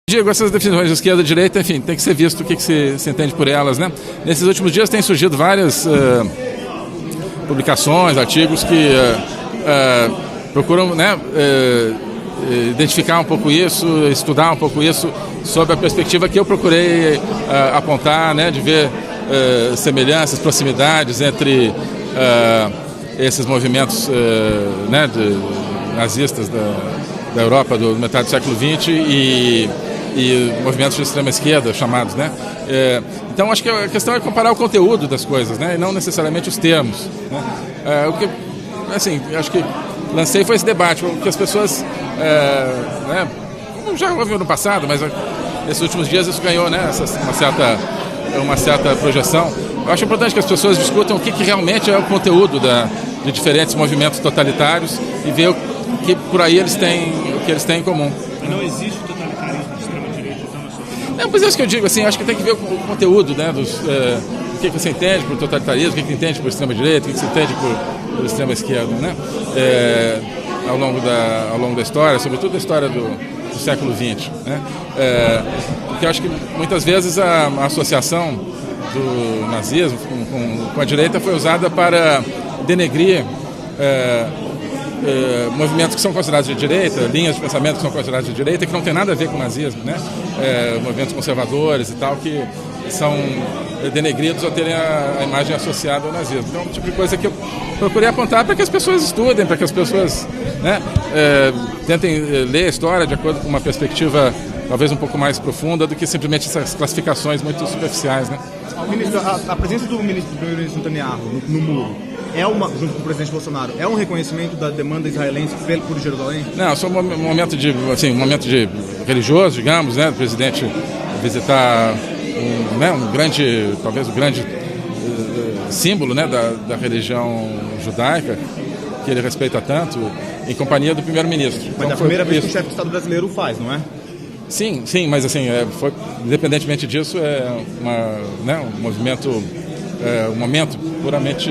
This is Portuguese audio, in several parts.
Diego, essas definições de esquerda e direita, enfim, tem que ser visto o que se entende por elas, né? Nesses últimos dias têm surgido várias publicações, artigos que procuram, né, identificar um pouco isso, estudar um pouco isso, sob a perspectiva que eu procurei apontar, né, de ver semelhanças, proximidades entre esses movimentos né, nazistas da Europa do metade do século XX e movimentos de extrema esquerda, chamados, né? Então, acho que a questão é comparar o conteúdo das coisas, né? E não necessariamente os termos, né? O que, assim, acho que lancei foi esse debate, porque as pessoas, né, como já houve no passado, mas nesses últimos dias isso ganhou, né, uma certa projeção. Eu acho importante que as pessoas discutam o que realmente é o conteúdo de diferentes movimentos totalitários e ver o que por aí o que eles têm em comum. E não existe totalitarismo de extrema-direita, então, na sociedade? Não, pois é isso que eu digo, assim, acho que tem que ver o conteúdo, né, o que você entende por totalitarismo, o que entende por extrema-direita, o que você entende por extrema-esquerda, né, ao longo da história, sobretudo da história do século XX, né, porque eu acho que muitas vezes a associação do nazismo com a direita foi usada para denegrir movimentos que são considerados de direita, linhas de pensamento que são consideradas de direita, que não tem nada a ver com o nazismo, né? Movimentos conservadores e tal, que são denegridos ou terem a imagem associada ao nazismo. Então, é um tipo de coisa que eu procurei apontar para que as pessoas estudem, para que as pessoas, né, tentem ler a história de acordo com uma perspectiva talvez um pouco mais profunda do que simplesmente essas classificações muito superficiais, né? Ministro, a presença do primeiro-ministro Netanyahu no muro junto com o presidente Bolsonaro, é um reconhecimento da demanda israelense por Jerusalém? Não, só um momento de religioso, digamos, né, do presidente visitar talvez o grande símbolo, né, da religião judaica, que ele respeita tanto, em companhia do primeiro-ministro. Mas então, é a primeira vez que o chefe do Estado brasileiro o faz, não é? Sim, mas assim, independentemente disso, um movimento, um momento puramente,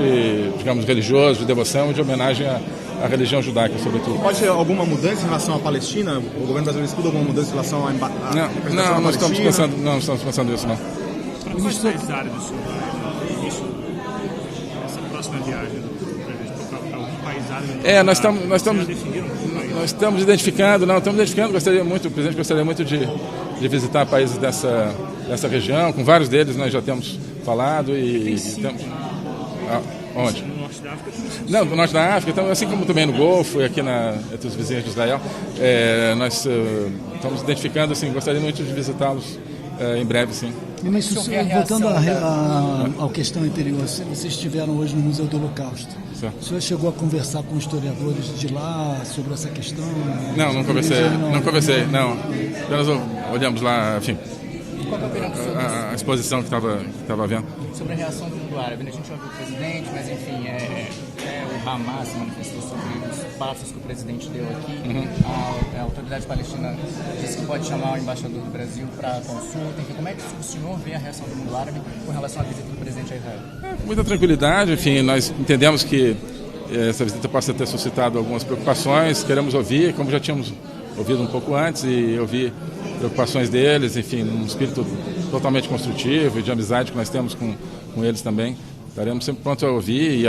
digamos, religioso, de devoção e de homenagem à religião judaica, sobretudo. Pode ter alguma mudança em relação à Palestina? O governo brasileiro estuda alguma mudança em relação à Não, não estamos pensando nisso, não. Para quais países árabes o senhor vai essa próxima viagem do presidente? Para algum país árabe? Nós estamos identificando, o presidente gostaria muito de visitar países dessa região, com vários deles nós já temos falado e temos... Onde? No norte da África? Não, no norte da África, então, assim como também no Golfo e aqui entre os vizinhos de Israel, nós estamos identificando, assim, gostaria muito de visitá-los em breve, sim. Mas voltando à questão anterior, vocês estiveram hoje no Museu do Holocausto. Certo. O senhor chegou a conversar com historiadores de lá sobre essa questão? Não conversei. Apenas olhamos lá, enfim, Qual é a opinião do senhor? a exposição que estava havendo. Sobre a reação do mundo árabe, né? A gente ouviu o presidente, mas enfim, o Hamas se manifestou sobre os passos que o presidente deu aqui. A autoridade palestina disse que pode chamar o embaixador do Brasil para consulta. Enfim, como é que o senhor vê a reação do mundo árabe com relação à visita do presidente a Israel? Com muita tranquilidade, enfim, nós entendemos que essa visita possa ter suscitado algumas preocupações, queremos ouvir, como já tínhamos ouvido um pouco antes, e ouvir preocupações deles, enfim, num espírito totalmente construtivo e de amizade que nós temos com eles também. Estaremos sempre prontos a ouvir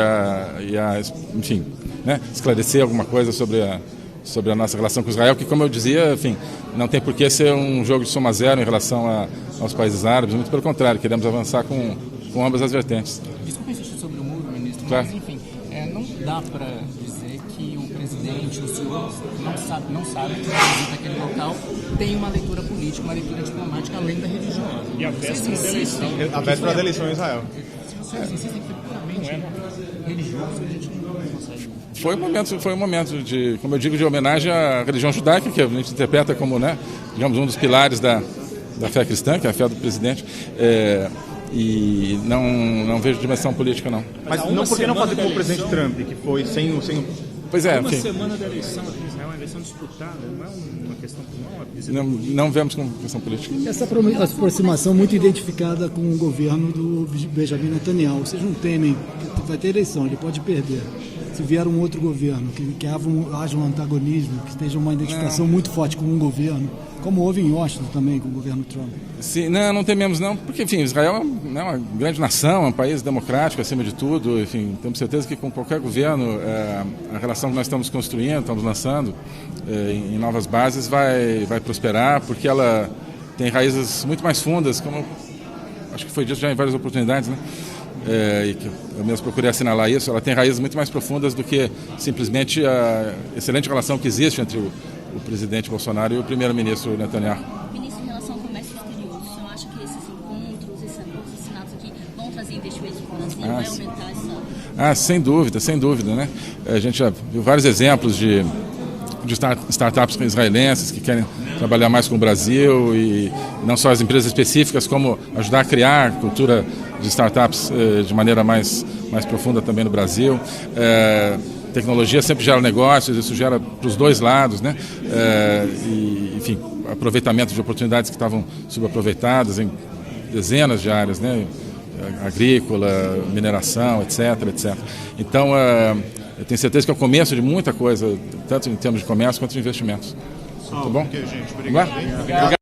enfim, né, esclarecer alguma coisa sobre a nossa relação com Israel, que, como eu dizia, enfim, não tem por que ser um jogo de soma zero em relação aos países árabes, muito pelo contrário, queremos avançar com ambas as vertentes. Desculpa insistir sobre o muro, ministro, claro. Mas enfim, não dá para dizer que o presidente, o senhor, não sabe que a visita àquele local tem uma leitura política, uma leitura diplomática além da religiosa. E a véspera da eleição. A véspera da eleição em Israel. Se vocês insistem que foi puramente religioso, a gente não consegue. Foi um momento de, como eu digo, de homenagem à religião judaica, que a gente interpreta como, né, digamos, um dos pilares da fé cristã, que é a fé do presidente. E não vejo dimensão política, não. Mas por que não fazer como o presidente Trump, que foi sem o... Pois é, Uma enfim. semana da eleição aqui em Israel, uma eleição disputada, não é uma questão não vemos como questão política. Essa aproximação muito identificada com o governo do Benjamin Netanyahu. Vocês não temem que vai ter eleição, ele pode perder. Se vier um outro governo, que haja um antagonismo, que esteja uma identificação muito forte com um governo, como houve em Washington também com o governo Trump. Sim, não tememos não, porque enfim, Israel é uma grande nação, é um país democrático acima de tudo, enfim, temos certeza que com qualquer governo a relação que nós estamos construindo, estamos lançando em novas bases vai prosperar, porque ela tem raízes muito mais fundas, como acho que foi dito já em várias oportunidades, né? E que eu mesmo procurei assinalar isso, ela tem raízes muito mais profundas do que simplesmente a excelente relação que existe entre o presidente Bolsonaro e o primeiro-ministro Netanyahu. Ministro, em relação ao comércio exterior, o senhor acha que esses encontros, esses acordos assinados aqui vão trazer investimentos para o Brasil, vai aumentar essa... Sem dúvida, né? A gente já viu vários exemplos de startups israelenses que querem trabalhar mais com o Brasil, e não só as empresas específicas, como ajudar a criar cultura de startups de maneira mais profunda também no Brasil. Tecnologia sempre gera negócios, isso gera para os dois lados, né? Enfim, aproveitamento de oportunidades que estavam subaproveitadas em dezenas de áreas, né? Agrícola, mineração, etc. Então, eu tenho certeza que é o começo de muita coisa, tanto em termos de comércio quanto de investimentos. Tá bom? Ok, gente. Obrigado. Obrigado.